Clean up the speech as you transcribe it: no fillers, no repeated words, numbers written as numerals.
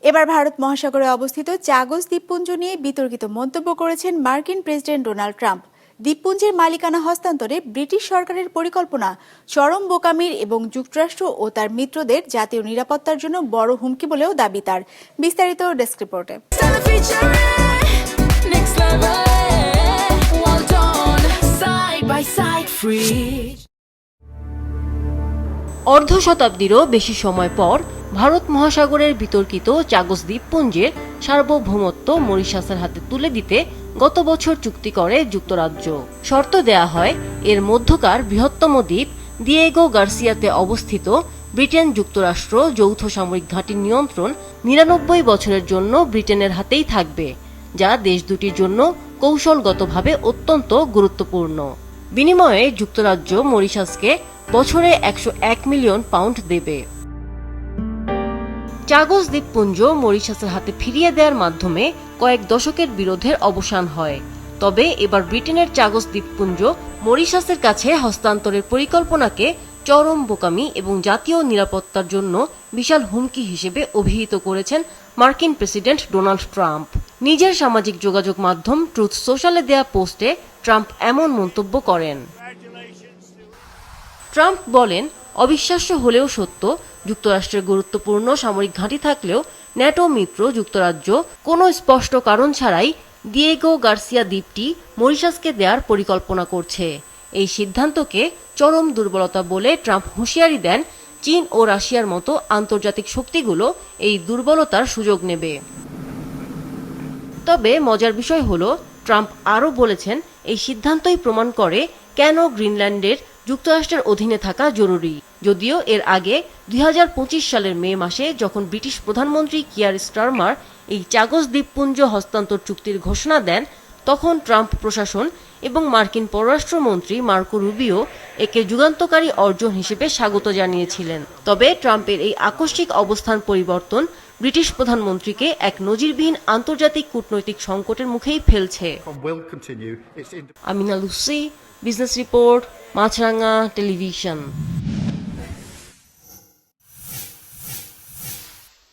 এবার ভারত মহাসাগরে অবস্থিত চাগোস দ্বীপপুঞ্জ নিয়ে বিতর্কিত মন্তব্য করেছেন মার্কিন প্রেসিডেন্ট ডোনাল্ড ট্রাম্প। দ্বীপপুঞ্জের মালিকানা হস্তান্তরে ব্রিটিশ সরকারের পরিকল্পনা চরম বোকামির এবং যুক্তরাষ্ট্র ও তার মিত্রদের জাতীয় নিরাপত্তার জন্য বড় হুমকি বলেও দাবি তার। বিস্তারিত ডেস্ক রিপোর্টে। অর্ধ শতাব্দীরও বেশি সময় পর ভারত মহাসাগরের বিতর্কিত চাগোস দ্বীপপুঞ্জের সার্বভৌমত্ব মরিশাসের হাতে তুলে দিতে গত বছর চুক্তি করে যুক্তরাজ্য। শর্ত দেয়া হয় এর মধ্যকার বৃহত্তম দ্বীপ দিয়েগো গার্সিয়াতে অবস্থিত ব্রিটেন যুক্তরাষ্ট্র যৌথ সামরিক ঘাঁটির নিয়ন্ত্রণ ৯৯ বছরের জন্য ব্রিটেনের হাতেই থাকবে, যা দেশ দুটির জন্য কৌশলগতভাবে অত্যন্ত গুরুত্বপূর্ণ। বিনিময়ে যুক্তরাজ্য মরিশাসকে বছরে ১০১ মিলিয়ন পাউন্ড দেবে। চাগোস দ্বীপপুঞ্জ মরিশাসের হাতে ফিরিয়ে দেওয়ার মাধ্যমে কয়েক দশকের বিরোধের অবসান হয়। তবে এবার ব্রিটেনের চাগোস দ্বীপপুঞ্জ মরিশাসের কাছে হস্তান্তরের পরিকল্পনাকে চরম বোকামি এবং জাতীয় নিরাপত্তার জন্য বিশাল হুমকি হিসেবে অভিহিত করেছেন মার্কিন প্রেসিডেন্ট ডোনাল্ড ট্রাম্প। নিজের সামাজিক যোগাযোগ মাধ্যম ট্রুথ সোশ্যালে দেয়া পোস্টে ট্রাম্প এমন মন্তব্য করেন। ট্রাম্প বলেন, অবিশ্বাস্য হলেও সত্য, যুক্তরাষ্ট্রের গুরুত্বপূর্ণ সামরিক ঘাঁটি থাকলেও ন্যাটো মিত্র যুক্তরাজ্য কোনো স্পষ্ট কারণ ছাড়াই দিয়েগো গার্সিয়া দ্বীপটি মরিশাসকে দেওয়ার পরিকল্পনা করছে। এই সিদ্ধান্তকে চরম দুর্বলতা বলে ট্রাম্প হুঁশিয়ারি দেন, চীন ও রাশিয়ার মতো আন্তর্জাতিক শক্তিগুলো এই দুর্বলতার সুযোগ নেবে। তবে মজার বিষয় হলো, ট্রাম্প আরও বলেছেন, এই সিদ্ধান্তই প্রমাণ করে কেন গ্রিনল্যান্ডের যুক্তরাষ্ট্রের অধীনে থাকা জরুরি। যদিও এর আগে ২০২৫ সালের মে মাসে যখন ব্রিটিশ প্রধানমন্ত্রী কিয়ার স্টারমার এই চাগোস দ্বীপপুঞ্জ হস্তান্তর চুক্তির ঘোষণা দেন, তখন ট্রাম্প প্রশাসন এবং মার্কিন পররাষ্ট্রমন্ত্রী মার্কো রুবিও একে যুগান্তকারী অর্জন হিসেবে স্বাগত জানিয়েছিলেন। তবে ট্রাম্পের এই আকস্মিক অবস্থান পরিবর্তন ব্রিটিশ প্রধানমন্ত্রীকে এক নজিরবিহীন আন্তর্জাতিক কূটনৈতিক সংকটের মুখেই ফেলছে। আমিনা লুসি, বিজনেস রিপোর্ট, মাছরাঙা টেলিভিশন।